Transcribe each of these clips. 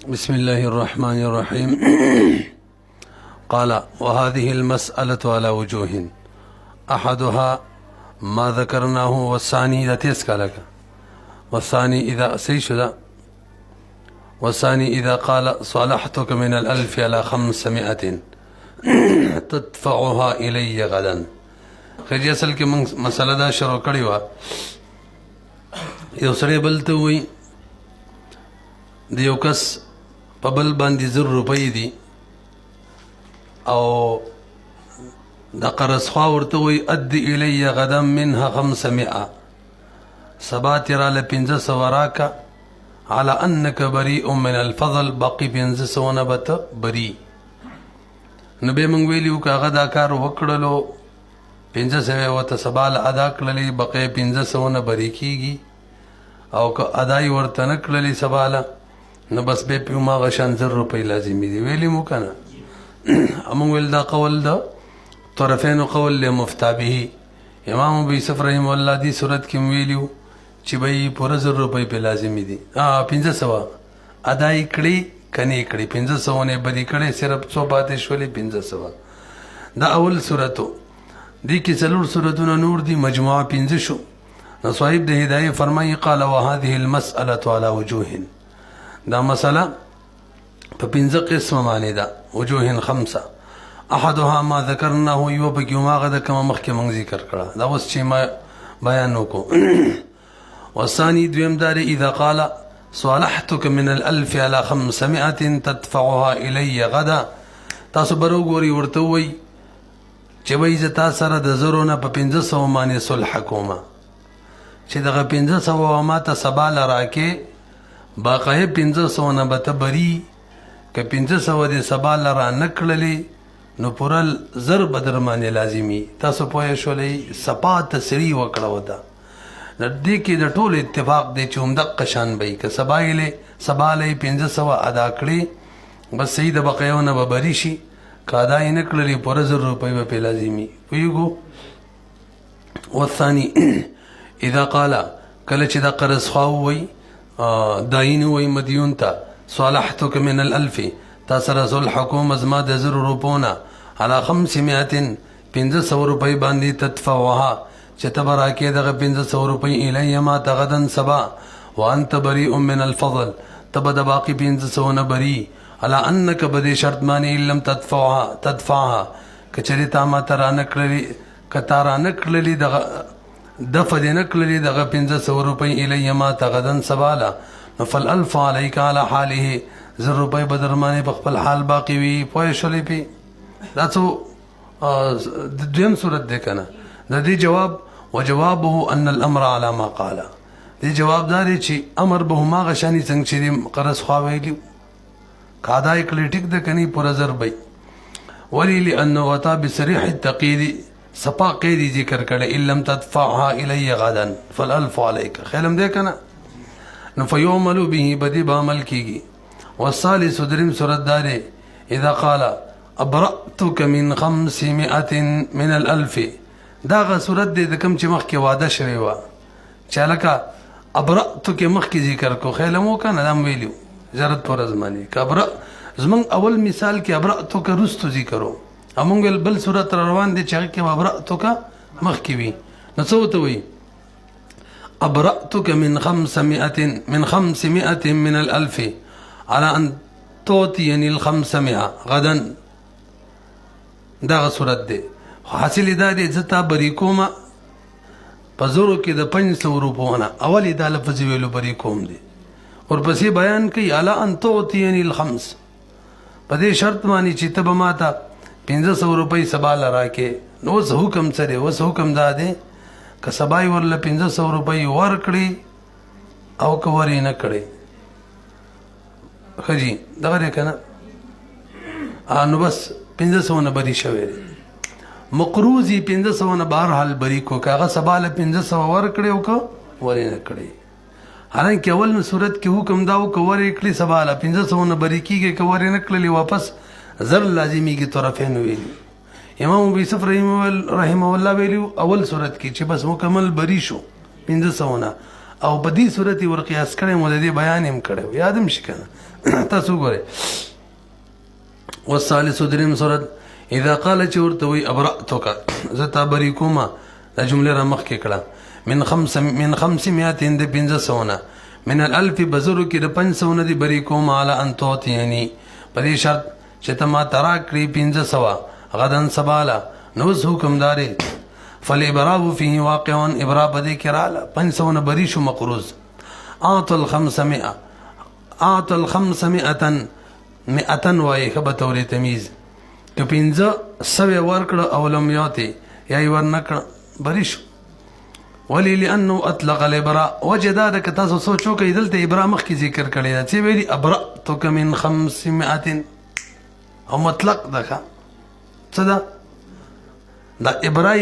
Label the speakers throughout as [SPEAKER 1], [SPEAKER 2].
[SPEAKER 1] بسم الله الرحمن الرحيم. قال وهذه المسألة على وجوه أحدها ما ذكرناه والثاني إذا تسكالك والثاني إذا سيشد والثاني إذا قال صالحتك من 1000 على 500 تدفعها إلي غدا. خیری اصل کې مسله دا شروع کړې وه، یو سړی بل ته وایي د یو کس په بل باندې 1000 روپۍ دي او د قرض خوا ورته وایي ادي الی غدا منها 500 سبا تې راله 500 راکه على انک بریء من الفضل، باقي 500 نه به ته بري. نو بیا موږ ویلي وو که هغه دا کار وکړلو 500 ورته سبا له ادا کړلې بقیه 500 نه بري کېږي، او که ادا یې ورته نه کړلې سبا له نو بس بیا پې هماغه شان 1000 روپۍ لازمي دي. ویلي مو که نه؟ موږ ویل دا قول د طرفینو قول دی مفتا به. امام ابو یوسف رحمه الله دې صورت کې مو ویلي وو چې به یې پوره 1000 روپۍ پې لازمي دي. 500 ادا یې کړي که نه یې کړي، 500 نه یې بري کړی، صرف څو پاتې شولې 500. دا اول صورت و. دې کې 4 صورتونه نور دي، مجموعه 5 شو. نو صاحب د هدایه فرمایي قال وهذه المسألة على وجوه، دا مسله په 5 قسمه باندې ده، وجوه 5. احدها ما ذکرناه، یو پکې هماغه ده کومه مخکې موږ ذکر کړه، دا اوس چې ما بیان وکړو. والثاني دویم دا دی اذا قال صالحتك من 1000 على 500 تدفعها الي غدا. تاسو به وګورئ ورته وایي چې وایي زه تا سره د 1000 نه په 500 باندې صلح کومه، چې دغه 500 ما ته سبا له راکې باقی 500 نه به ته بري، که 500 دې سبا له را نه کړلې نو پوره 1000 به در باندې لازمي. تاسو پوه شولئ؟ سپا تسریح وکړه وته. د دې کې د ټول اتفاق دی چې همدقه شان به وي، که سبا یې 500 ادا کړې بس صحیح د بقیو نه به بري شي، که ادا یې نه کړلې پوره 1000 روپۍ به پې لازمي. پوهېږو؟ والثاني اذا قال کله چې دا قرض خوا ووایي داین وایي مدیون ته صالحتک من 1000 تا سره صلح کوم زما د 1000 روپو نه على 500 روپۍ باندې تدفعها، چې ته به راکې دغه 500 روپۍ الی ما ته غدا سبا وانت بریء من الفضل، ته به د باقي 500 نه بري. على انک به دې شرط باندې ان لم تدفعها که چېرې تا ما ته رانه کړلې، که تا رانه کړلې دغه دفع دې نه کړلې دغه 500 روپۍ الی ما ته غدا سبا له نو فالالف علیک علی حاله، 1000 روپۍ به در باندې په خپل حال باقي وي. پوه شولې پې؟ دا څو دویم صورت دی که نه؟ د دې جواب وجوابه ان الامر على ما قال، دې جواب دا دی چې امر به هماغه شانې څنګه چې قرض خوا ویلي که ادا یې کړې ټیک ده، که نه پوره 1000 به. ولې لانه وتا بصریح التقید، سپا قیدی ذکر کړی ان لم تدفعها الی غدا فالالف علیک. خیال هم دی که نه؟ نو فیعمل به، بدی به عمل کیږي. والثالث دریم صورت دا دی اذا قال ابرأتک من 500 من 1000، دا غا صورت دی د کوم چې مخکې واده شوې وه، چې هلکه ابرأتک مخکې ذکر کو. خیال هم و که نه؟ دا هم ویلي وو زرت په ورځ باندې که زمونږ اول مثال کې ابرأتک رستو ذکر و، همونږ بل صورت را روان دی چې هغه کې ابرأتک مخکې وي. نو څه ورته وایي؟ ابرأتک من 500 من 1000 على ان تعطيني 500 غدا. دغه صورت دی. حاصل دا دی زه تا بري کومه په زرو کې د 500 روپو نه، اول یې دا لفظ ویلو بري کوم دی، ورپسې بیان کوي على ان تعطيني 5، په دې شرط باندې چې ته به ما ته 500 روپۍ سبا له راکې. نو اوس حکم څه دی؟ اوس حکم دا دی که سبا یې ورله 500 روپۍ ورکړې او که ور یې نه کړې، ښه جي دغه دی که نه؟ نو بس 500 نه بري شوی دی. مقروض یې 500 نه بهرحال بري کو، که هغه سبا له 500 ورکړې او که ور یې نه کړې. حالانکه اول صورت کې حکم دا و که ور یې کړي سبا له 500 نه بري کېږي، که ور یې نه کړلې واپس 1000 لازمېږي. طرفین ویلي امام ابو یوسف رحمه الله ویلي اول صورت کې چې بس مکمل بري شو 500 نه، او په دې صورت ور قیاس کړی مو د دې بیان هم کړی یادم شي کنه تاسو ګورئ والثالث دریم صورت اذا قال چې ورته وي ابرأتک زه تا بری کومه دا جمله را مخکې کړه من 500 د 500 من الالف بزرو کې د 500 دی بری کوم علی ان توتینی په دې شرط چې ته ما ترا کړی 500 غدن سبالا نو حکم دارې فالابراء فيه واقع ابراء بده کراله 500 بری شو مقروض اعطى ال 500 100 وای خبر تورې تمیز که 500 ورکړه او لم یاته یا ورنکړه بری شو ولی لانه اطلق الابراء وجداد که تاسو سوچو کې دلته ابراء مخ کې ذکر کړی دا چې ویلي ابرأتک من 500 او مطلق ده څه دا ابراء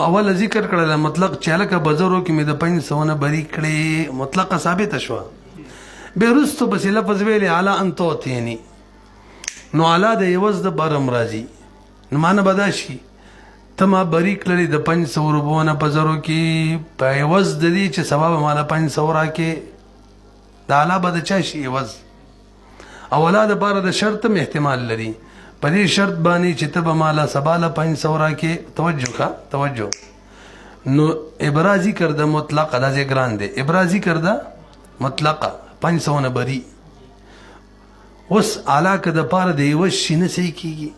[SPEAKER 1] اول ذکر کړل مطلق چالک بزرو کې مې د 500 نه بری کړي مطلق ثابت شو به رستو بس لفظ ویلي علی ان توتینی نو علا د یوز د برم راځي نو معنا بداشي تما بری کړلی د 500 روپو نه په زرو کې په یوز د دې چې سبب مال 500 راکې د علا بد چا شي یوز اولاد بار د شرط احتمال لري په دې شرط باندې چې ته به مال سباله 500 راکې توجه نو ابرازي کړ د مطلق د ګران دی ابرازي کړ د مطلق 500 نه بری اوس علاقه د پاره د یوز شي نه صحیح کیږي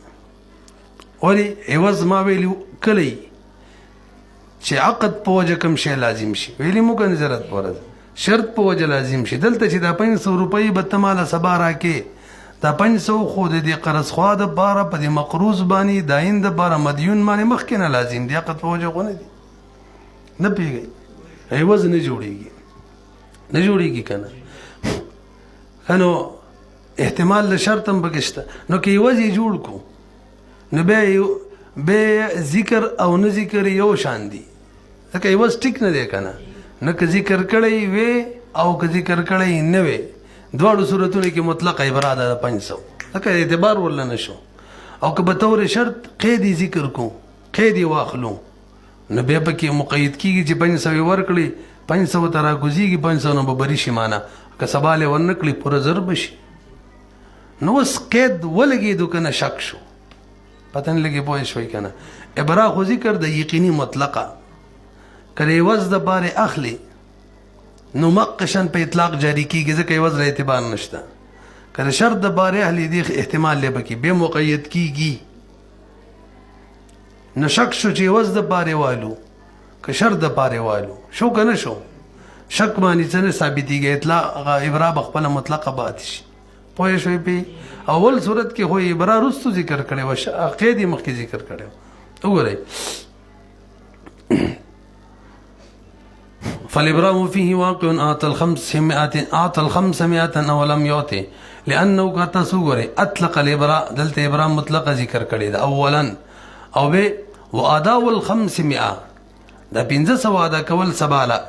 [SPEAKER 1] ولی عوض ما ویلو کلی چې عقد په وجه کوم شی لازم شي ویلی مو کنه ضرورت پرد شرط په وجه لازم شي دلته چې دا 500 روپۍ به تماله سبا راکې دا 500 خو د دې قرض خوا د باره په دې مقروض باندې داین د باره مدیون باندې مخکې نه لازم دی عقد په وجه غو نه دي نه پیږي عوض نه جوړیږي کنه کنو احتمال له شرط هم بګشته نو کې عوض یې جوړ کو نو به ذکر او نه ذکر یو شان دي ځکه عوض ټیک نه دی کنه نه که ذکر کړی وي او که ذکر کړی نه وي دواړو صورتونو کې مطلق عبارت ده 500 ځکه اعتبار ول نه شو او که به طور شرط قید ذکر کو قید واخلو نو به پکې مقید کیږي چې 500 ورکړي 500 ترا کوزيږي 500 نو به بری شي معنا که سباله ورنکړي پر ضرب شي نو اس قید ولګي دو کنه شک شو پتن لګي پوه شوي کنه ابرا خو ذکر د یقیني مطلقه کله وز د بار اخلي نو مقشن په اطلاق جاری کیږي ځکه وز له اعتبار نشته کله شرط د بار اهلی دی احتمال لبه کی به مقید کیږي نو شک شو چې وز د بار والو که شرط د بار والو شو کنه شو شک باندې څنګه ثابتيږي اطلاق ابرا بخپل مطلقه بات شي پوه شوي په اول صورت کې هو ابرا رستو ذکر کړي او قید مخکې ذکر کړي وګورئ فالابراء فيه واقع اعطى ال 500 او لم يعطي لانه قد تصور اطلق الابراء دلته ابراء مطلق ذکر کړي دا اولا او به واداء ال 500 دا 500 ادا کول سباله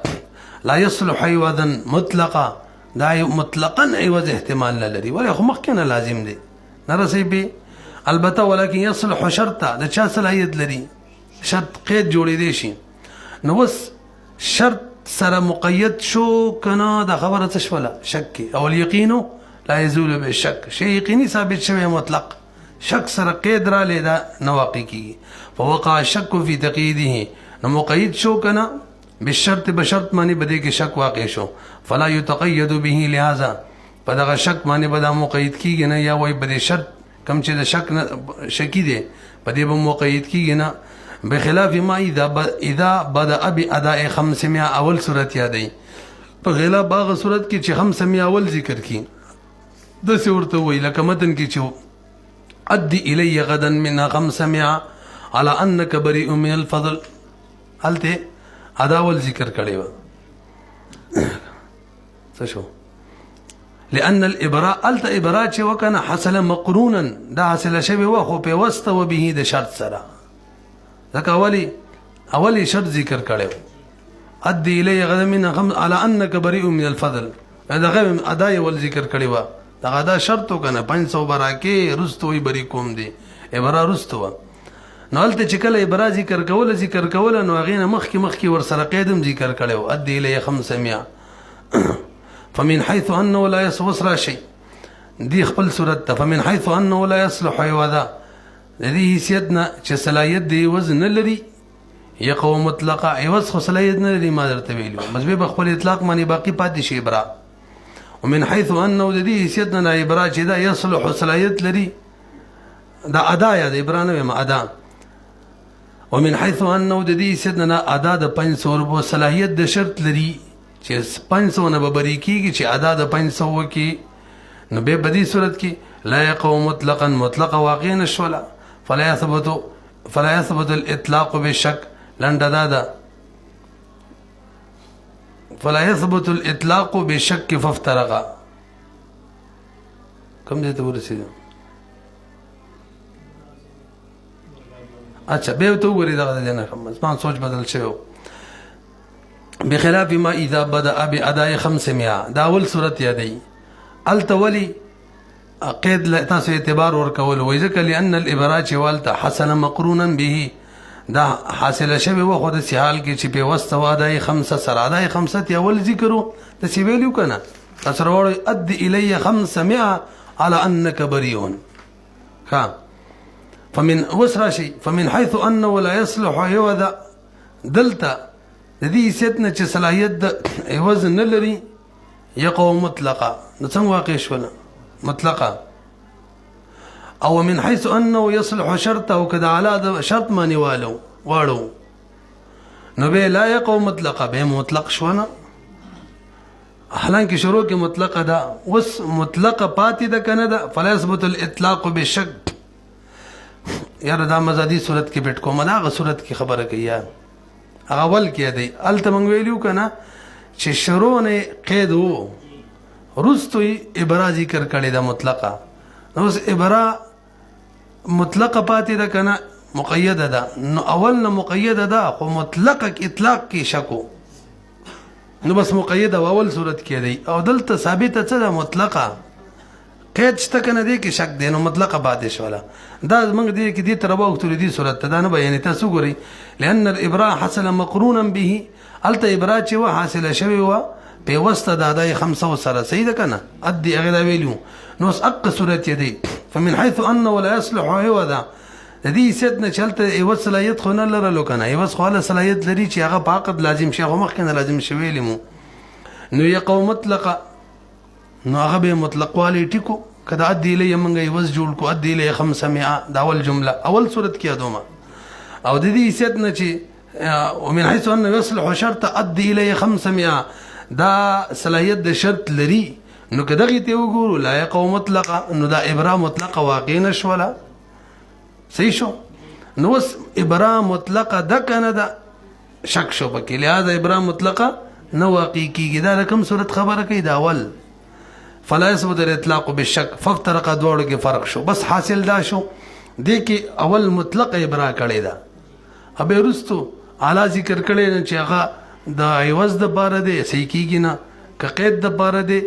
[SPEAKER 1] لا يصلح عوضا مطلقا دا مطلقا عوض احتمال نه لري ولی خو مخکنه لازم دی نرسي به البته ولکن يصلح شرطا د چا صلاحیت لري شرط قید جوړې دي شي نو بس شرط سره مقید شو کنه دا خبره څه شوله شک او اليقين لا يزول بالشك شيء يقيني ثابت شوی مطلق شک سره قید را لیدا نواقع کی فوقع الشك في تقييده نو مقید شو کنه بالشرط بشرط معنی بده کې شک واقع شو فلا يتقيد به لهذا پدغه شک معنی بده مقید کیږي نه یا وای بده شرط کم چې د شک نه شکی دی پدې به مقید کیږي نه بخلاف ما اذا بدا باداء 500 اول صورت یادای په غلا باغ صورت کې چې 500 اول ذکر کی د څورته وی لکه متن کې چې ادي الی غدا من 500 على انك بريء من الفضل هلته اداول ذکر کړي و څه شو لان الابراء الت ابراء چې وکنه حصل مقرونا دا حاصل شوی و خو په واسطه و به د شرط سره ځکه اولی شرط ذکر کړي ادي الی غدا من على انك بريء من الفضل دا غو ادای ول ذکر کړي و دا غدا شرط کنه 500 براکه رستوي بری کوم دی ابراء رستو نو هلته چې کله ابرا ذکر کوله نو هغې نه مخکې ورسره قید هم ذکر کړی و ادي الی 500 فمن حيث انه لا يصلح راشي دی خپل صورت ته فمن حيث انه لا يصلح عوضا د دې حیثیتنا چې صلاحیت دی عوض نه لري یقو مطلقه عوض خو صلاحیت نه لري ما درته ویلو مزبه بخپل اطلاق معنی باقی پاتې شي ابرا ومن حيث انه د دې حیثیتنا ابرا چې دا يصلح صلاحیت لري دا ادا یا د ابرا نه ما ادا ومن حيث انه د دې حیثیتنا ادا د 500 روپو صلاحیت د شرط لري چې 500 نه به بری کیږي چې ادا د 500 کې نو به بدی صورت کې لا يقوم مطلقا واقع نشولا فلا يثبت الاطلاق بالشك لنډه دادا فلا يثبت الاطلاق بالشك فافترقا کوم دې ته ورسېږم اچھا به ته وګورئ دا نه کوم ما سوچ بدل شوی بخلاف ما اذا بدا باداء 500 دا اول صورت یادای التولي قید تاسو اعتبار ورکول وای ځکه لئن الابراج والته حسن مقرونا به دا حاصل شوی و خو د سیال کې چې په واستوا د 5 سره د 5 اول ذکرو د سی ویلو کنه تاسو وروړي اد الی 500 على انك بريء ها فمن وسرا شيء فمن حيث انه لا يصلح عوضا دلتا د دې ستنه چې صلاحیت د وزن نه لري يقوم مطلقا نو څنګه واقع شول مطلقا او من حيث انه يصلح شرط او كذا على شرط ماني واړو نو به لا يقوم مطلقا به مطلق شونه حالانکه شروع کې مطلقه ده وس مطلقه پاتې ده کنه ده فلا يثبت الاطلاق بالشك یاره دا مزادی صورت کې بیت کومه دا صورت کې خبره کوي هغه ول کې دی الته مونږ ویلو کنه چې شروع نه قید وو رستوی ابرا ذکر کړي دا مطلقه نو ابرا مطلقه پاتې ده کنه مقیده ده نو اول نه مقیده ده خو مطلقه اطلاق کې شکو نو بس مقیده اول صورت کې دی او دلته ثابته څه ده مطلقه قید شته کنه دی کې شک دی نو مطلقه پاتې شوله دا موږ دی کې دی تر وخت دی صورت ته دا نه بیان تاسو ګوري لئن الابراء حصل مقرونا به الته ابراء چې و حاصله شوی و په وسط د ادای 500 سره صحیح ده کنه ادي هغه ویلو نو اق صورت دی فمن حيث انه لا يصلح عوضا دې ستنه چلته وصلیت خو نه لرلو کنه ایوس خو له صلاحیت لري چې هغه فقط لازم شي هغه مخکنه لازم شوی لمو نو یقو مطلقه نو هغه به مطلق والی ټیکو کدا ادي له یمنګ ایوس جوړ کو ادي له 500 دا اول جمله اول صورت کې ادومه او دې ستنه چې ومن حيث انه يصلح شرط ادي له 500 دا صلاحیت د شرط لري نو کداغه ته وګورو لا يقو مطلقه نو دا ابرا مطلقه واقع نشوله صحیح شو نو اس ابرا مطلقه د کنه دا شک شو پکې لہذا ابرا مطلقه نو واقع کیږي دا کوم صورت خبره کوي دا اول فلا يثبت الاطلاق بالشك فافترق دوړو کې فرق شو بس حاصل دا شو دې کې اول مطلق ابرا کړي دا ابه رستو اعلی ذکر کړي چې هغه د ایواز د بار دی صحیح کیږي نه که قید د بار دی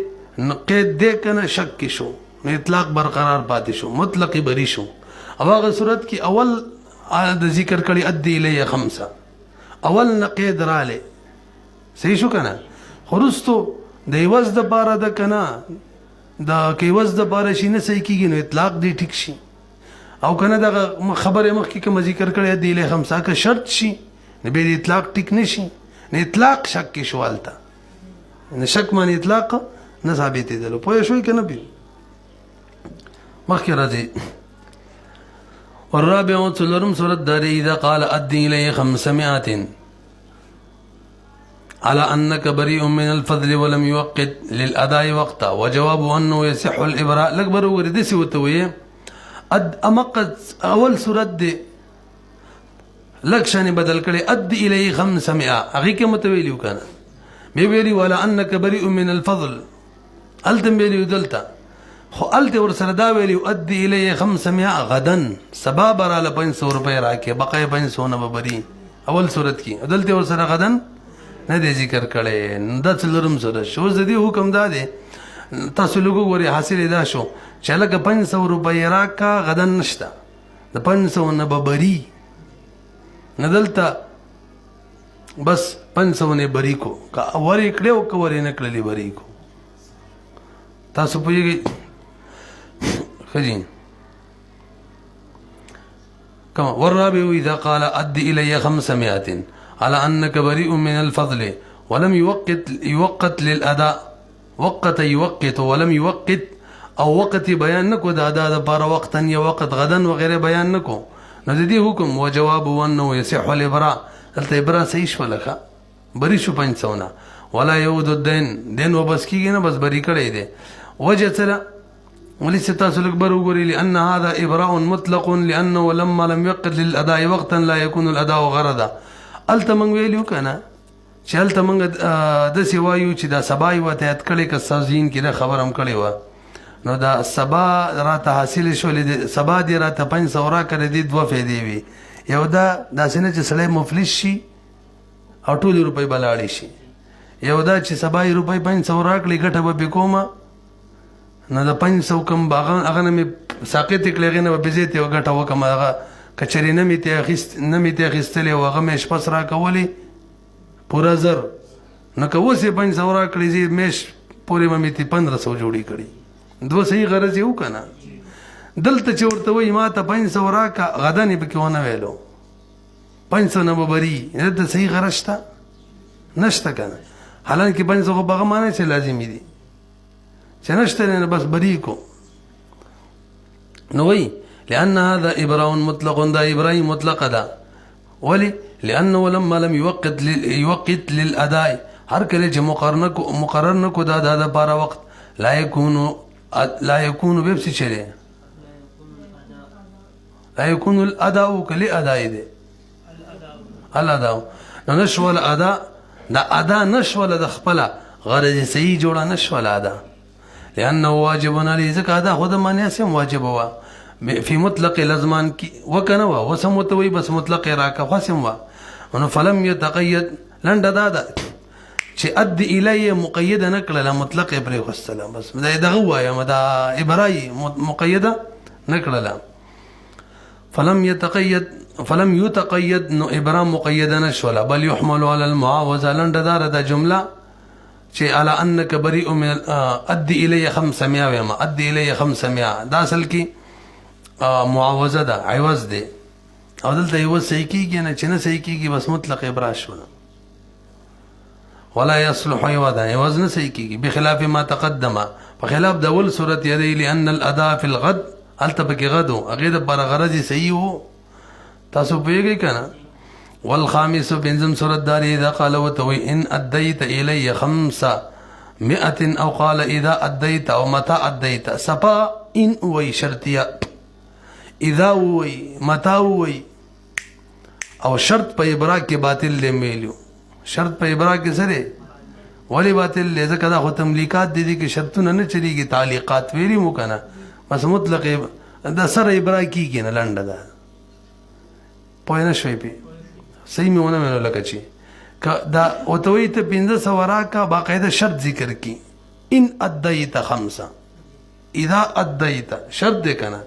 [SPEAKER 1] نو قید دې کنه شک کې شو نو اطلاق برقرار پاتې شو مطلق بری شو او هغه صورت کې اول د ذکر کړي ادي الیه 5 اول نقید رااله صحیح شو کنه خرستو د ایواز د بار د کنه د کیواز د بار شي نه صحیح کیږي نو اطلاق دی ټیک شي او کنه د خبره مخ کې کوم ذکر کړي ادي الیه 5 کا شرط شي نه به اطلاق ټیک نشي نه اطلاق شک کې شوالتا نه شک معنی اطلاق نه ثابت دي په شوي کنه به مخکې راځي والرابع تلرم سورة دار إذا قال أدي إليه 500 على أنك بريء من الفضل ولم يوقت للأداء وقتا وجواب أنه يصح الإبراء لكبر وردسي وتويه أمقت أول سورة دي لكشاني بدل كلي أدي إليه 500 أغيك متويلي وكان بيبيلي ولا أنك بريء من الفضل ألتم بيلي ودلتا خو الته ور سره دا ویلی ادي الیه 500 غدن سبا براله 500 روپے راکې بقای 500 نه بری اول صورت کې دلته ور سره غدن نه دی ذکر کړي د څلورم سره شو زدي حکم دا دی تاسو لوګو غوري حاصل دا شو چې لکه 500 روپے راکا غدن نشتا د 500 نه بری ندلته بس 500 نه بری کو که ورې کړې او که ورې نه کړلې بری کو. تاسو پوهېږئ ښه جي. كما والرابع إذا قال أد إلي 500 على أنك بريء من الفضل ولم يوقت للأداء يوقت ولم يوقت أو وقت بيان نكو دا أداء بار وقتا يا وقت غدا وغير بيان نكو ندي حكم وجوابه أنه يصح الإبراء. الإبراء سيش ولك بري شو 500 ولا يعود الدين دين وبس كينا بس بري كړی دی. وجه سره وليس تاسو الأكبر وقولي لأن هذا إبراء مطلق لأنه لما لم يوقت للأداء وقتا لا يكون الأداء غرضا. التمنگ ویلیو کنه چې التمنگ داسې وایو چې دا سبا یې ورته یاد کړی که سازین کې دا خبر هم کړې وه نو دا سبا راته حاصل شولې سبا دې راته 500 راکړې دي 2 فایدې وي. یو دا داسې نه چې سړی مفلس شي او ټولې روپۍ به لاړې شي. یو دا چې سبا یې روپۍ 500 راکړې ګټه به پې کومه نو د 500 کم هغه نه مې ساقط کړې هغې نه به بېزې ته ګټه وکړم هغه کچرې نه مې تې اخیستلې او هغه مې شپس راکولې پوره زر نو که اوس یې 500 راکړې زه میش پورې به مې تې 1500 جوړې کړي 2 صحیح غرض یې وکړه. دلته چې ورته وایي ما ته 500 راکړه غدا نه پکې ونه ویلو 500 نه به بري دلته صحیح غرض شته نشته که نه. حالانکې 500 خو به هغه معنی چې لازمي دي چې نشته نه بس بري کو. نو وایي لأن هذا إبراء مطلق دا إبراء مطلق دا ولي لأنه لما لم يوقت للأداء هر کله چې مقرر نکو دا بارا وقت لا يكون بيبس چره لا يكون الأداء كلي أداء دي الأداء نشوى الأداء دا أداء نشوى دا خپلا غرض صحیح جوړه نشوى الأداء لأنه واجب عليه ځکه أداء خود معنی سم واجب هوا في مطلق الازمان کی وکنوا وسموتوي بس مطلق راکا خاصم وا فلم يتقيد لند دادا چې اد الی مقیده نکړه مطلق پر خصله بس دا دغه وایا مدا ابراهی مقیده نکړه فلم يتقيد نو ابراهيم مقيده نشولا بل يحمل على المعاوضه لند دار دا جمله چې على انك بريء من اد الی 500 وما اد الی 500 دا اصل کی معاوضه ده عوض دی او دلته یو صحیح کیږي نه چې نه صحیح کیږي بس مطلق ابراء شو ولا يصلح عوض نه صحیح کیږي بخلاف ما تقدم بخلاف د اول صورت یدی لان الاداء في الغد التبقي غدو اغه د پر غرض صحیح وو تاسو پیږئ کنه. والخامس بنزم صورت داري اذا قال وتوي ان اديت الي 500 او قال اذا اديت او متى اديت سپا ان وي شرطيه اذا وي متى وي او شرط په ابراء کې باطل له میلو شرط په ابراء کې سره ولی باطل له ځکه دا خو تملیکات دي کې شرطونه نه چلیږي تعلیقات ویلي مو کنه بس مطلق دا سره ابراء کیږي نه لنډه ده پوه نه شوي پی صحیح مې ونه ویلو لکه چې دا وتوي ته 500 راکا باقاعده شرط ذکر کی ان ادیت 5 اذا ادیت شرط ده کنه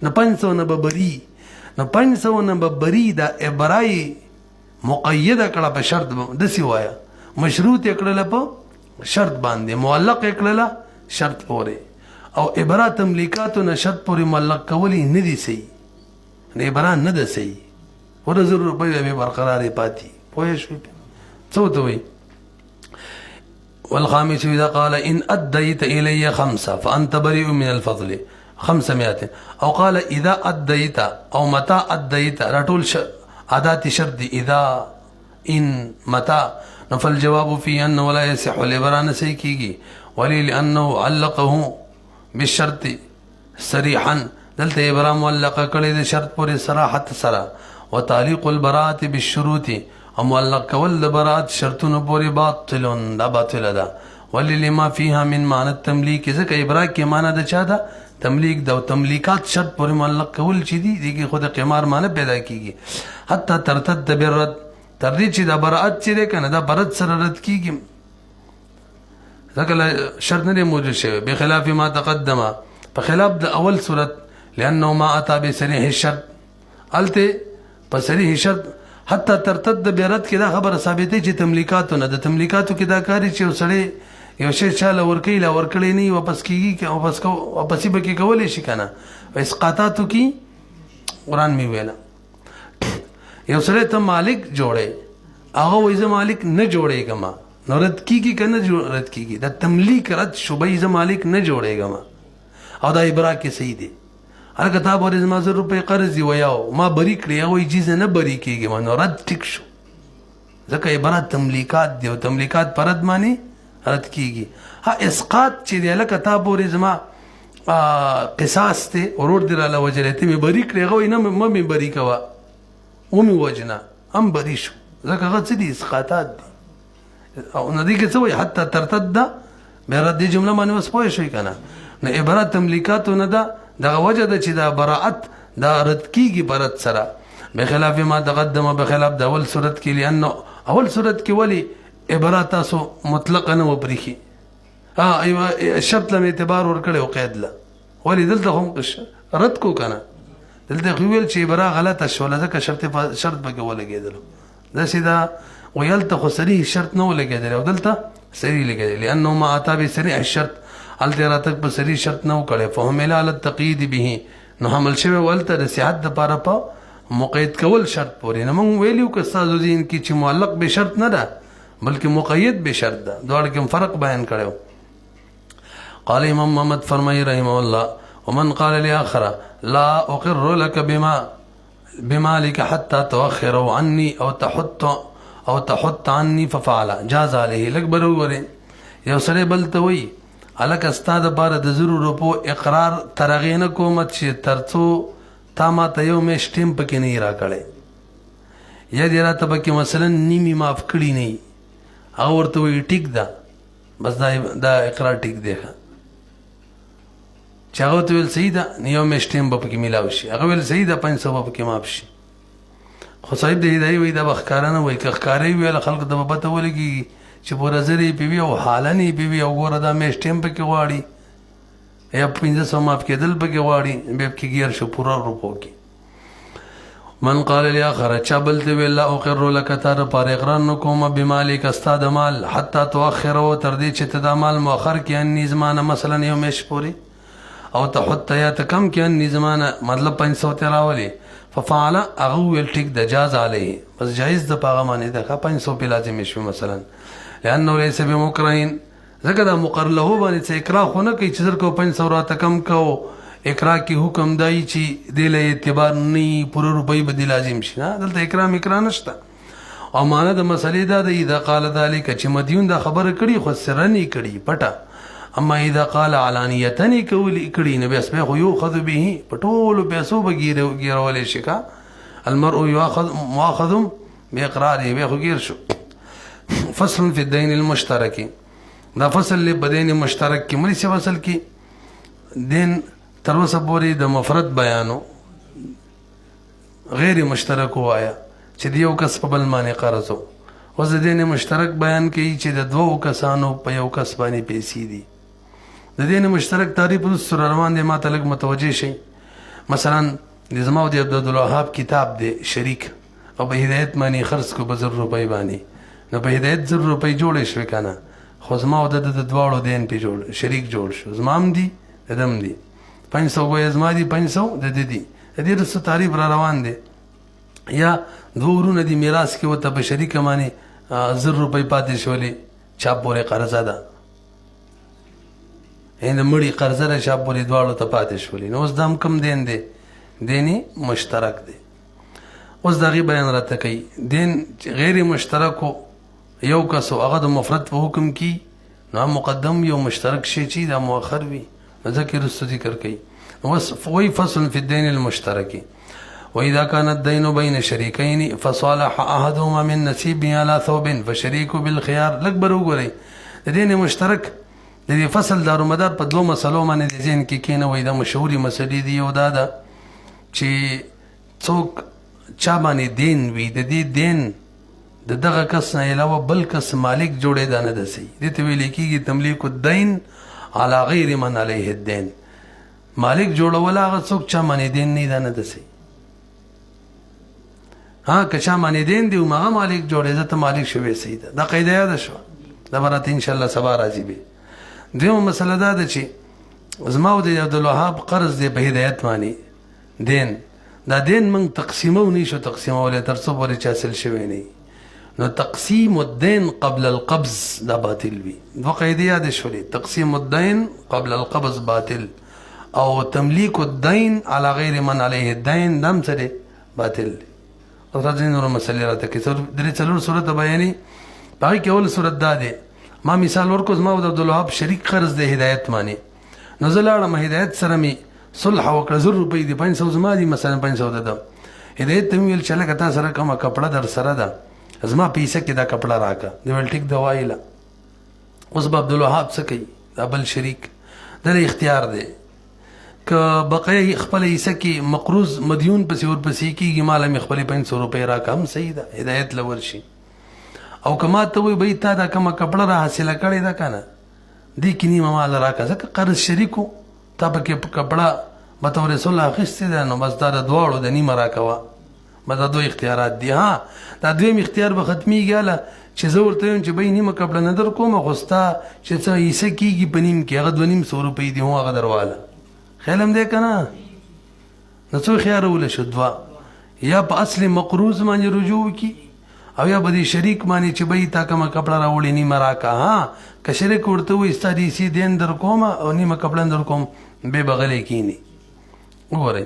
[SPEAKER 1] نه 500 نه ببری نه 500 نه ببری دا ابراء مقیده کړه په شرط د سی وایا مشروط کړه په شرط باندې معلق کړه شرط پورې او ابراء تملیکاتو نه شرط پورې معلق کولی نه دي صحیح نه ابراء نه ده صحیح ورزر روپۍ به برقرار پاتې پوه شو څه ته وي. والخامس اذا قال ان اديت الي 5 فانت بريء من الفضل 500 او قال اذا اديت او متى اديت رټول عادات شرط اذا ان متى فالجواب فيه انه ولا يصح الابراء نسي کیږي ولي لانه علقه بالشرط صريحا دلته ابراء معلق کړي د شرط پورې صراحت سره وتعليق البراءة بالشروط او معلق کول د براءت شرطونو پورې باطل دا باطل ده ولي لما فيها من معنى التمليك ځکه ابراء کې معنی د چا ده تملیک د تملیکات شرط پورې معلق کول چې دي دغه خود قمار معنی پیدا کیږي حتی ترتد بالرد تر دې چې د براءت چې کنه دا برد سره رد کیږي ځکه شرط نه موجود شوی بخلاف ما تقدم په خلاف د اول صورت لانه ما اتى بصريح الشرط الته بصريح الشرط حتی ترتد بیرت کې دا خبره ثابتې چې تملیکاتو نه د تملیکاتو کې دا کاری چې سړی یو شی چاله ورکوي لا ورکړی نه واپس کېږي واپسې به کې کولی شي که نه اسقاطاتو کې قرآن مې ویله یو سړی ته مالک جوړی هغه وایي زه مالک نه جوړېږم نو رد کېږي که نه رد کېږي دا تملیک رد شبهی زه مالک نه جوړېږم او دا ابرا کې صحیح دی هر کتاب ورې زما 100 روپۍ قرض دي ویاو ما بری کړی هغه وایي جي زه نه بری کېږم نو رد ټیک شو ځکه ابرا تملیکات دی او تملیکات په رد باندې رد کېږي ها اسقاط چې دی لکه تا پورې زما قصاص دی ورور دی راله وجلی ته مې بری کړی هغه وایي نه مه مې بری کوه ومې وجنه هم بری شو ځکه هغه څه دي اسقاطات دي او نه دي کې څه وایي حتی ترتد ده بیا رد دې جمله باندې اوس پوه شوي که نه نو عبره تملیکاتو نه ده دغه وجه ده چې دا براعت دا رد کېږي په رد سره بخلاف ما تقدم بخلاف د اول صورت کې لأنه اول صورت کې ولې عبره تاسو مطلقه نه وبرېښي شرط له اعتبار ورکړی او قید له ولې دلته خو رد کو که نه دلته خو ویل چې عبره غلطه شوله ځکه شرط پکې ولګېدلو داسې دا ویلته خو صریح شرط نه ولګېدلی او دلته صریح لګېدلی لأنه ما اتا بصریح الشرط هلته راتګ په صریح شرط نه و کړی فحمل علی التقیید به نو حمل شوی ولته د صحت دپاره په مقید کول شرط پورې نو موږ ویلي که ستاسو ذهن کې چې معلق به شرط نه ده بلکې مقید به شرط ده دواړو کې فرق بیان کړی قال امام محمد فرمایي رحمه الله ومن قال لآخر لا اقر لك بمالك حتى تؤخره عني او تحط عني ففعل جاز عليه لك بروري یو سړی بل ته وایي هلکه ستا دپاره د 100 روپو اقرار تر هغې نه کوم چې تر څو تا ما ته یو میاشت ټیم پکې نه یې راکړی یا دې راته پکې مثلا نیمې معاف کړي نه وي هغه ورته وایي ټیک ده بس دا اقرار ټیک دی چې هغه ورته ویل صحیح ده یو میاشت ټیم به پکې میلاو شي هغه ویل صحیح ده 500 به پکې معاف شي خو صاحب د هدایي وایي دا به ښکاره نه وایي که ښکاره یې ویله خلکو ته به پته ولګېږي چې پوره زر یې پې وي او حالن یې پې وي او ګوره دا میاشت ټیم پکې غواړي یا 500 معاف کېدل پکې غواړي بیا پکې ګیر شو پوره روپو کې من قال لآخر چا بل ته ویل لا اقر لك تا دپاره اقرار نه کوم بمالک ستا د مال حتی تؤخره تر دې چې ته دا مال مؤخر کړې انی زمانه مثلا یو میاشت پورې او تحط یا ته کم کړې انی زمانه مطلب 500 ته راولې ففعل هغه ویل ټیک ده جاز علیه بس جایز ده په هغه باندې ده 500 پې لازمې شوي مثلا لأنه ليس بمکرهین ځکه دا مقر له باندې څه اکراه خو نه کوي چې زر کو 500 راته کم کو اکراه کې حکم دی چې دې له اعتبار نه پوره روپۍ به دې لازم شي نه دلته اکراه نشته او معنی د مسلې دا دی اذا قال ذلك چې مدیون دا خبره کړي خو سره نه کړي پټه اما اذا قال علانیه نه کړي نه بس به خو یؤخذ به په ټولو پیسو به ګیرولې شي کا المرء مؤاخذ باقراره به خو ګیر شو فصل فی الدین المشترک دا فصل له بدین مشترک کې مری څه فصل کې دین تر اوسه پورې د مفرد بیانو غیر مشترک وایا چې دیو کس په بل باندې قرض اوس د دین مشترک بیان کوي چې د دوو کسانو په یو کس باندې پیسې دي د دین مشترک تعریف سره روان دي ماته لږ متوجه شي مثلا د زما او د عبدالوهاب کتاب دی شریک او په هدایت باندې خرڅ کو په 100 روپۍ باندې نو په هدایت 100 روپۍ جوړې شوې که نه خو زما او د دواړو دین پې جوړ شریک جوړ شو زما هم دي د ده هم دي 500 به زما دي 500 د ده دي د دې رسو تعریف را روان دی یا دوه ورونه دي میراث کې ورته په شریکه باندې 100 روپۍ پاتې شولې چا پورې قرضه ده د مړي قرضه ده چا پورې دواړو ته پاتې شولې نو اوس دا هم کوم دین دی دین مشترک دی اوس د هغې بیان راته کوي دین غیر مشترکو یو کس هغه د مفرد په حکم کې نو مقدم یو مشترک شی چې دا مؤخر وي نو ځکه رستو ذکر کوي وی فصل فی الدین المشترک واذا كان الدين بين شريكين فصالح احدهما من نصيبه على ثوب فشريك بالخيار لکبر وګورئ د دین مشترک د دې فصل دارومدار په دوه مسلو باندې د ذهن کې کینه وای د مشهوري مسلې دی یو دا ده چې څوک چا باندې دین وي د دې دین د دغه کس نه علاوه بل کس مالک جوړېدا نه ده صحیح دې ته ویل کېږي تملیک الدین علی غیر من علیه الدین مالک جوړول هغه څوک چا باندې دین نه ده نه ده صحیح ها که چا باندې دین دی او هغه مالک جوړې زه ته مالک شوې صحیح ده دا قاعده یاد شوه دا به راته انشاءالله سبا راځي به دویمه مسله دا ده چې زما او د عبدالوهاب قرض دی په هدایت باندې دین دا دین موږ تقسیمو نه شو تقسیمولی تر څو پورې چې حاصل شوی نه نو تقسیم الدین قبل القبض دا باطل وي دوه قاعدې یادې شولې تقسیم الدین قبل القبض باطل او تملیک الدین علی غیر من علیه الدین دم سره باطل دی او راځي نور مسلې راته کې درې څلور صورت بیانې باقي کې اول صورت دا دی ما مثال ورکو زما او د عبدالوهاب شریک قرض دی هدایت باندې نو زه لاړم هدایت سره مې صلح وکړه 1000 روپۍ دي 500 زما دي مثلا 500 ده هدایت ته مې ویل چې لکه تا سره کومه کپړه در سره ده زما پیسه کې دا کپړه راکړه دی ویل ټیک دا وایله اوس به عبدالوهاب څه کوي دا بل شریک دا اختیار دی که بقیه خپل حصہ کې مقروض مدیون پسې ورپسې کېږي ماله مې خپلې 500 روپۍ راکړه هم صحیح ده هدایت له ورشي او که ما ته وایي بهی تا دا کومه کپړه را حاصله کړې ده که نه دې کې نیمه مال راکړه ځکه قرض شریکو تا پکې کپړه بطور صلح اخیستې ده نو بس دا د دواړو د نیمه راکوه بس دا دوه اختیارات دي ها دا دویم اختیار به ختمیږي هله چې زه ورته وایم چې بهی نیمه کپړه نه در کومه خو ستا چې څه حصه کېږي په نیم کې هغه 200 روپۍ دي هو هغه درواله خیال هم دی که نه نو څو خیارونه شو دوه یا په اصل مقروض باندې رجوع وکړي او یا به دې شریک باندې چې بهی تا کومه کپړه راوړې نیمه راکړه ها که شریک ورته وایي ستا د حصې دین در کومه او نیمه کپړه در کوم بې به غلی کښېني وګورئ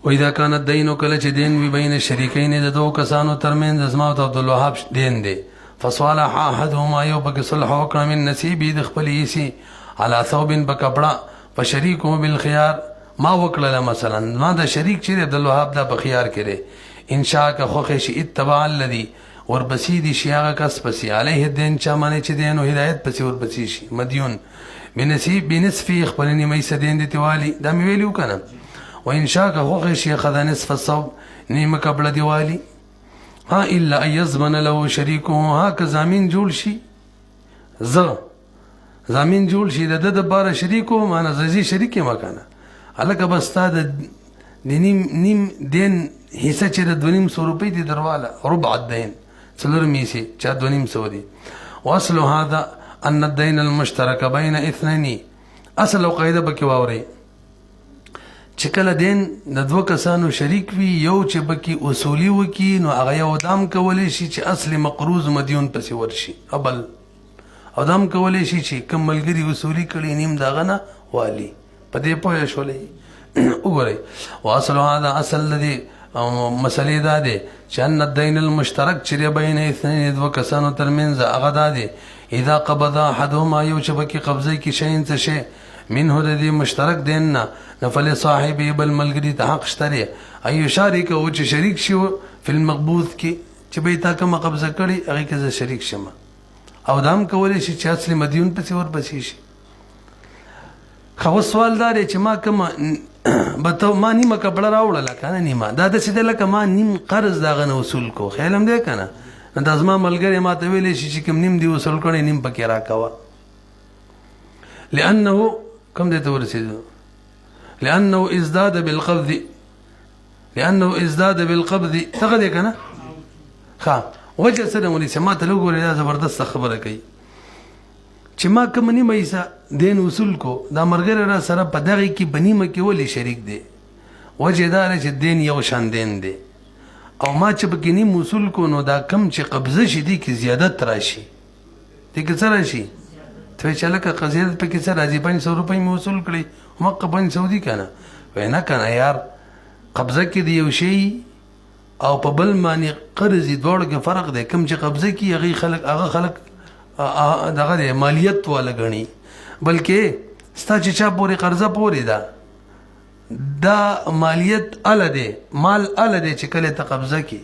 [SPEAKER 1] واذا کان الدین کله چې دین وي بین الشریکین د دوو کسانو ترمنځ زما او د عبدالوهاب دین دی فصالح احدهما یو پکې صلح وکړه من نصیبي د خپلې حصې علی ثوب په کپړه فشریکه بالخيار ما وکړله مثلا ما د شریک چې عبدالوهاب دا په خيار کې ان شاء که خوښ شي اتبع الذي ورپسې دي شي هغه کس پسې علیه الدین چا باندې چې دین او هدایت پسې ورپسې شي مدیون بنصفي خپل نیمه حصه دین دي تیوالي دا مې ویلي که نه وان شاء که خوښ شي اخذ نصف الصوب نیمه کپړه دیوالي ها الا ان يضمن له شریکه ها که ضامن جوړ شي زه ضامن جوړ شي د د باره شریکو معنا زی شریک ما کنه هلکه بس تا د نیم دین حصہ چې د 200 روپۍ دي درواله ربع الدین څلورم حصې چا 200 دي واصل هذا ان الدين المشترك بين اثنين اصل او قاعده بکې واوري چې کله دین د دوه کسانو شریک وي یو چې بکې اصولي وکي نو هغه یو دام کولی شي چې اصل مقروض مدیون پسې ورشي ابل او دام کولی شي چې کوم ملګري اصولي کړي نیم دغه نه والي په دې پوه شولې وګورئ واصل هذا اصل الذي مسلې دا دی چې ان الدین المشترک چې بین اثنين دوه کسانو ترمنځ هغه دا دی اذا قبض احدهما یو چې بکې قبضه کې شي څه شي منه د دې مشترک دین نه نفل صاحب بل ملګری ته حق شته اي شریک او چې شریک شي په المقبوض کې چې به تا کوم قبضه کړي هغه کې شریک شمه او دام کولای شي چې اصلي مدیون پسې ورپسې شي خو سوال دا دی چې ما کوم بته ما نیمه کپړه راوړله کنه نیمه دا د څه لکه ما نیم قرض دغه نه وصول کو خیال هم دی کنه دا زما ملګری ما ته ویلی شي چې کوم نیم دی وصول کړی نیم پکې راکوه لانه کوم دی ته ورسېدو لانه ازداد بالقبض څنګه دی کنه ښه وجه سره ونیسه ما ته وګورئ دا زبردست خبره کوي چې ما کوم نیمه حصه دین وصول کو دا ملګری را سره په دغه کې په نیمه کې ولې شریک دی وجه دا چې دین یو شان دین دی او ما چې پکې نیم وصول کو نو دا کم چې قبضه شي دي کې زیادت راشي دې کې څه راشي ته چې لکه قضیه پکې څه راځي 500 روپۍ مې وصول کړي مکه 500 دي کنه وای نه کنه یار قبضه کې دی یو شی او په بل باندې قرض دوړ کې فرق دی کم چې قبضه کې هغه خلک دغه دی مالیت والا غني بلکې ستا چې چا پورې قرضه پورې ده دا مالیت اله دی مال اله دی چې کله ته قبضه کې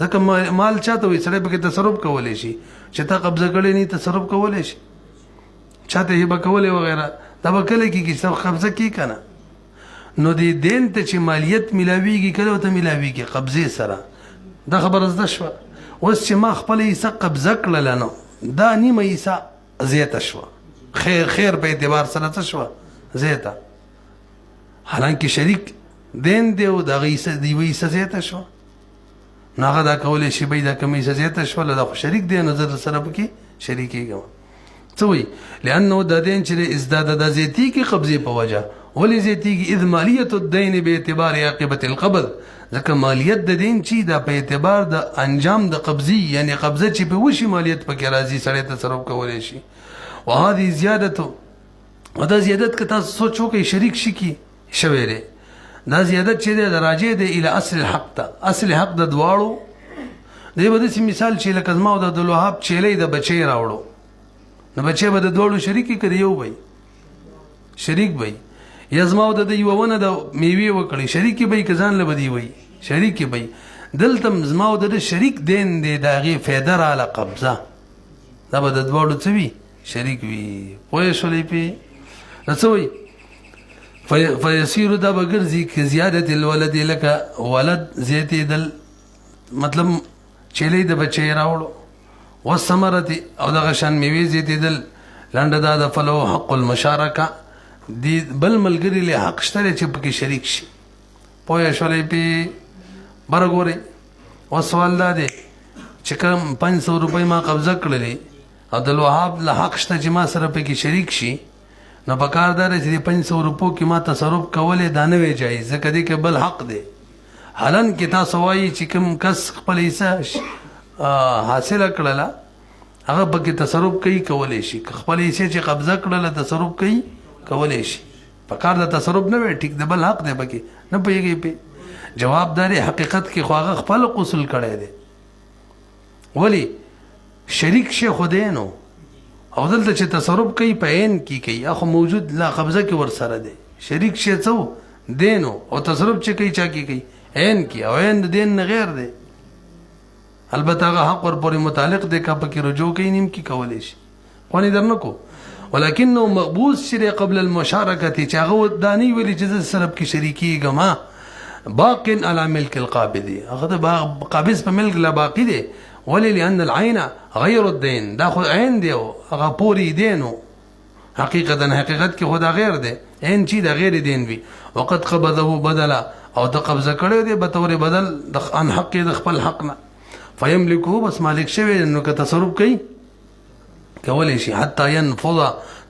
[SPEAKER 1] ځکه مال چاته وي سړی پکې تصرف کولی شي چې تا قبضه کړی نه تصرف کولی شي چاته هبه کولی وغیره دا به کله کېږي چې قبضه کې که نه نو د دین ته چې مالیت میلاویږي کله ورته میلاویږي قبضې سره دا خبره زده شوه اوس چې ما خپله حصه قبضه کړله نو دا نیمه حصه زیاته شوه خیر په اعتبار سره څه شوه زیاته حالانکه شریک دین دی او دغه حصه د یوه حصه زیاته شوه نو هغه دا کولی شي بی دا کمیسه زیاته شوله دا خو شریک دی نو زه سره پکې شریکېږم څه وایي لأنه دا دین چې ازداد دا زیاتېږي قبضې په وجه ولې زیاتېږي اذ مالیة الدین باعتبار عاقبة القبض ځکه مالیت د دین چې دا په اعتبار د انجام د قبضي یعنی قبضه چې په وشي مالیت پکې راځي سړی تصرف کولی شي وهذه زیادته او دا زیادت که تاسو سوچ وکړئ شریک شي کې شوی دی دا زیادت چې دی د راجع دی الی اصل الحق ته اصل حق د دواړو دی به داسې مثال چې لکه زما او د عبدالوهاب چیلی د بچی راوړو نو بچی به د دواړو شریکې که د یو به شریک به یا زما او د یوه ونه د میوې وکړئ شریکې به که ځان له به دی وی شریکې به دلته زما او د شریک دین دی د هغې فایده راله قبضه دا به د دواړو څه وي شریک وي پوه شولئ پې نو څه وایي فیصیر دا به ګرځي که زیادت الولد لکه ولد زیاتېدل مطلب چیلی د بچی راوړو والثمرة او دغه شان میوې زیاتېدل لنډه دا د فلو حق المشارکه دی بل ملګري له حق شته چې پکې شریک شي پوه شولئ پې بره ګورئ اوس سوال دا دی چې کوم 500 روپۍ ما قبضه کړلې عبدالوهاب له حق شته چې ما سره پکې شریک شي نو په کار دا دی چې د 500 روپو کې ما تصرف کولی دا نه وی جایز ځکه دی کې بل حق دی حالن کې تاسو وایي چې کوم کس خپل حصه حاصله کړله هغه پکې تصرف کوي کولی شي خپل حصې چې قبضه کړله تصرف کوي کولی شي په کار د تصرف نه وی ټیک د بل حق دی پکې نه پوهېږئ پې جواب دا دی حقیقت کې خو هغه خپل قصول کړی دی ولې شریک شی خو دی نو او دلته چې تصرف کوي په عین کې کوي هغه موجود لا قبضه کې ورسره دی شریک شی څه دی نو او تصرف چې کوي چا کې کوي عین کې او عین د دین نه غیر دی البته هغه حق ورپورې متعلق دی که پکې رجوع کوي نیم کې کولی شي خوانې در نه کو ولکنه مقبوض شری قبل المشارکه چې هغه دا نه ویلي چې زه سره پکې شریکېږم باق علی ملک القابض هغه د قابض په ملک لا باقي دی ولې لأن العين غیر الدین دا خو عین دی هغه پوری دینو حقیقتا حقیقت کې خدا غیر دی عین چې دا غیر دین وي وقد قبضه بدلا او د قبضه کړی دی به طور بدل د ان حق د خپل حق نه فیملکه بس مالک شوی نو که تصرف کوي کولی شي حتی ينفض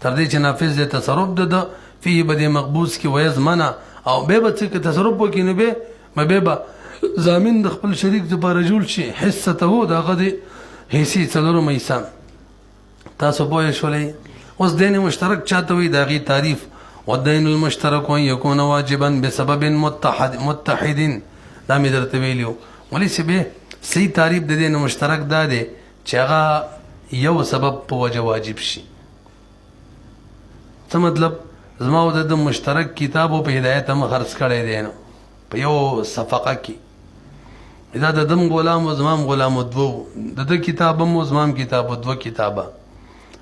[SPEAKER 1] تر دې چې نافذ دی تصرف د فيه به د مقبوض کې ویزمنه او بیا به څه تصرف وکړي نو بیا به ضامن د خپل شریک دپاره جوړ شي حصته د هغه د حصې څلورم حصه تاسو پوه شولئ اوس دین مشترک چاته وایي د هغې تعریف والدین المشترک ان یکون واجبا بسبب متحد دا مې درته ویلي وو ولې چې به صحیح تعریف د دین مشترک دا دی چې هغه یو سبب په وجه واجب شي څه مطلب زما او د مشترک کتابو په هدایت هم خرڅ کړی دی نو په یو صفقه کې دا د دم غلام و زمام غلام دوه د د کتاب هم و زمام کتاب و دوه کتابه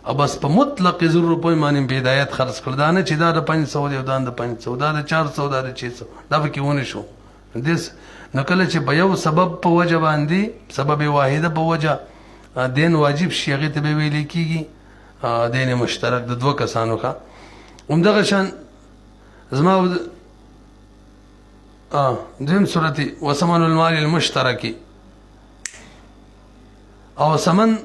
[SPEAKER 1] او بس په مطلق 100 روپۍ باندې په هدایت خرڅ کړ دا نه چې دا د 500 دی او دا د 500 دا د 400 دا د 600 دا پکې ونه شو نو کله چې په یو سبب په وجه باندې سبب واحده په وجه دین واجب شي هغې ته به ویلی کېږي دین مشترک د دوه کسانو ښه همدغه شان زما دویم صورت وثمن المال المشترک او ثمن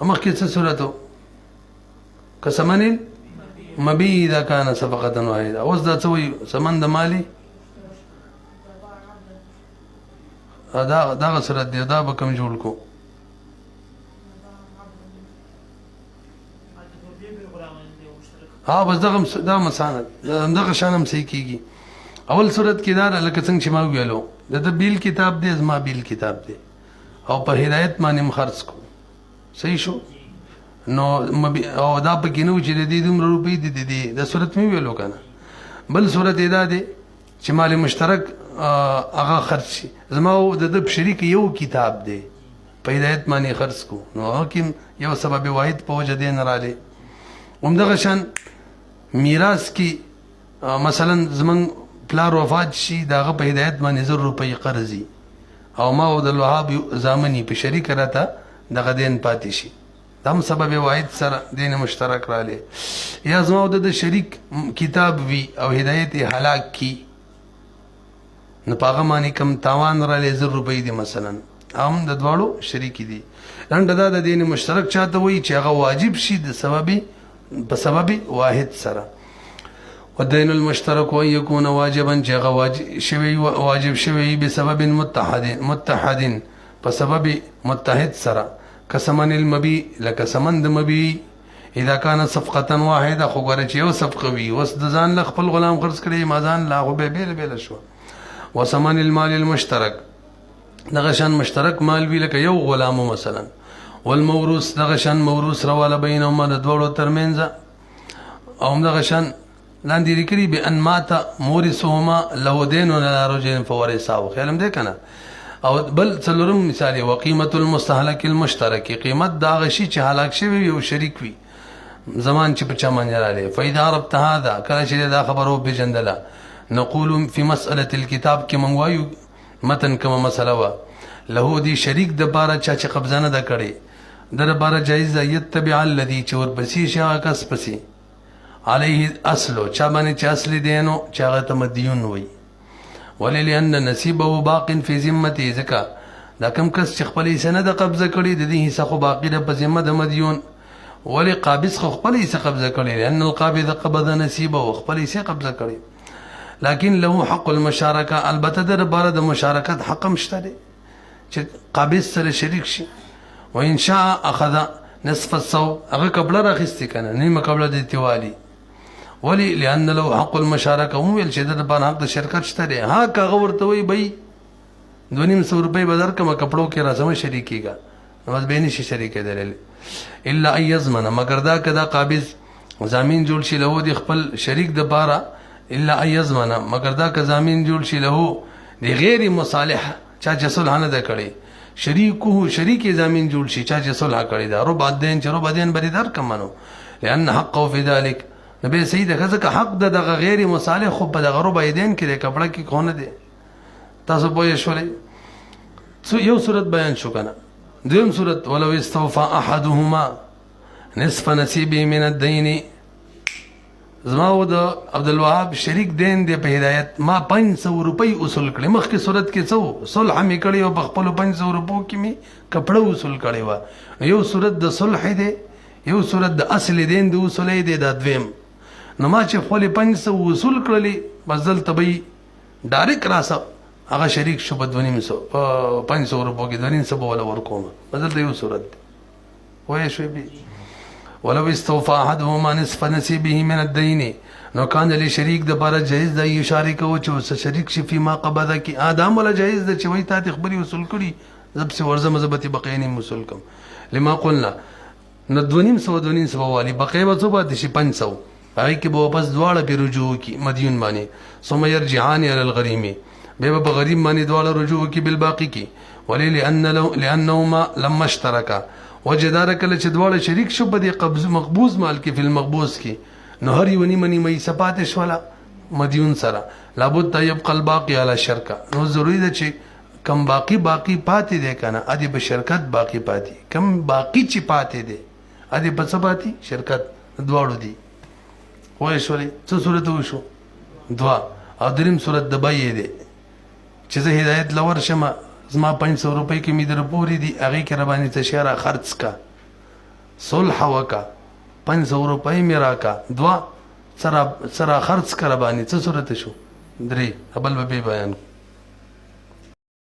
[SPEAKER 1] مخکې څه صورت و که ثمن مبيع اذا كان صفقه واحده اوس دا څه وایي ثمن د مالي دغه صورت دی دا به کوم جوړ کو بس دا مسانه دغه شان هم صحیح کېږي اول صورت کې دا لکه څنګه چې ما ویلو د بیل کتاب دی زما بیل کتاب دی او په هدایت باندې م خرڅ کو صحیح شو نو او دا پکې نه و چې د دې دومره روپۍ دي دا صورت مې ویلو که نه بل صورت یې دا دی چې مال مشترک هغه خرڅ شي زما او د شریک یو کتاب دی په هدایت باندې خرڅ کو نو هغه کې یو سبب واحد په وجه دی نه رالی همدغه شان میراث کې مثلا زمونږ پلار وفات شي د هغه په هدایت باندې 100 روپۍ قرض او ما او د الوهاب زامن په شریک راته دغه دین پاتې شي دا هم سبب واحد سره دین مشترک رالی یا زما او د شریک کتاب وي او هدایت هلاک کی نو په هغه باندې کم تاوان رالی 1000 روپۍ دي مثلا هم د دواړو شریک دي. لنډه دا د دین مشترک چاته وایي چې هغه واجب شي د په سبب واحد سره. والدین المشترک و یکون واجبا چې هغه واجب شوی بسبب متحد په سبب متحد سره کسمن المبی لکه سمن د مبی اذا كان صفقه واحده خو ګره چې یو صفقه وي وس د ځان له خپل غلام خرڅ کړي ما ځان لا خو به بیل شو. وسمن المال المشترک دغه شان مشترک مال وی لکه یو غلام مثلا. والموروث دغه شان موروث رواله بینهما د دوړو ترمنځ او دغه شان لاندې لیکلي بان مات مورثهما له دین ولا رجل فورثه خیالم دې کنه. او بل څلورم مثال وقيمه المستهلك المشترك قیمت دا غشي چې هلاک شوی یو شریک وي زمان چې په چا باندې رااله. فاذا عرفت هذا کله چې دا خبرو بجندله نقول في مساله الكتاب کې من وایو متن کومه مسله وا له دي شریک د بارا چا چې قبضه نه د کړي در بارا جایز یتبع الذي چور بسی شا کس پسی عليه اصل چا باندې چې اصل دینو چا ته مدیون وي. وللان نصيبه باق في ذمته زکا دا کم کس چې خپل سنه د قبضه کړي د دې حصہ خو باقی د په ذمه د مدیون. ولی قابض خو خپل حصہ قبضه کړي لان القابض قبض نصيبه خپل حصہ قبضه کړي لكن له حق المشاركه البته در بار د مشارکت حق مشته چې قابض سره شریک شي. وان شاء اخذ نصف الصوم هغه قبل راخستي کنه نیمه قبل د تیوالي. ولی لان له حق المشاركه هم ویل چې د بان حق د شرکت شته دی. ها کاغه ورته وي بای 200 روپۍ بدر کما کپړو کې راځم شریکیږي نو بس بیني شي شریک دی الا ان يضمن مگر دا کدا قابض ضامن جوړ شي له د خپل شریک د بارا الا ان يضمن مگر دا که ضامن جوړ شي له د غیر مصالح چا چې صلح نه ده کړي شریک ضامن جوړ شي چا چې صلح کړي دا ربع دین چې ربع دین بری در کمنو لان حقه في ذلك نبی سید ځکه حق د غیر مصالح خو په دغه ربع دین کې د کپړه کې خونه دي. تاسو پوه شئ یو صورت بیان شو کنه. دویم صورت ولو استوفى احدهما نصف نصيبه من الدين زما و د عبدالوهاب شریک دین دی په هدایت ما 500 روپۍ اصول کړي مخکې صورت کې څو صلح می کړي او په خپل 500 روپو کې می کپړه اصول کړي و. یو صورت د صلح دی یو صورت د اصل دین د اصول دی د دویم. نو ما چې خپل 500 اصول کړلې بس دلته به ډایرک راسه هغه شریک شو په 500 روپو کې 200 ولا ورکوم بدل یو صورت وای شو بي. ولو استوفى احدهما نصف نصيبه من الدين نو كان لشريك د بار جائز د یشارک او چې شریک شي فيما قبضه کې ادم ولا جائز د چې وای تا خبري وصول کړي زب سي ورزه مزبتي بقيني وصول کوم لما قلنا نو 200 والی بقي به څه پاتې شي 500 هغه کې به واپس دواړه په رجوع کی مدیون باندې ثم يرجعان الى الغريم به په غریب باندې دواړه رجوع کی بالباقي کی ولي لانهما لما اشتركا وجدار کله چې دواړه شریک شو په دې قبض مقبوض مال کې په المقبوض کې نو هر یو نیمه نیمه صفات شولا مدیون سره لابد يبقى الباقي على شرکا نو ضروری ده چې کم باقی پاتې دی کنه ادي به شرکت باقی پاتې کم باقی چې پاتې دی ادي په څه پاتې شرکت دواړو دی. وای شولې څه صورت وشو دوا او دریم صورت د بای دی چې زه هدایت لور شمه زما 500 روپۍ کې می در پوری دي هغه کې ربانی ته شهره خرڅ کا صلح وکا 500 روپۍ می راکا دوا سره خرڅ کا ربانی څه صورت شو درې ابل به بیان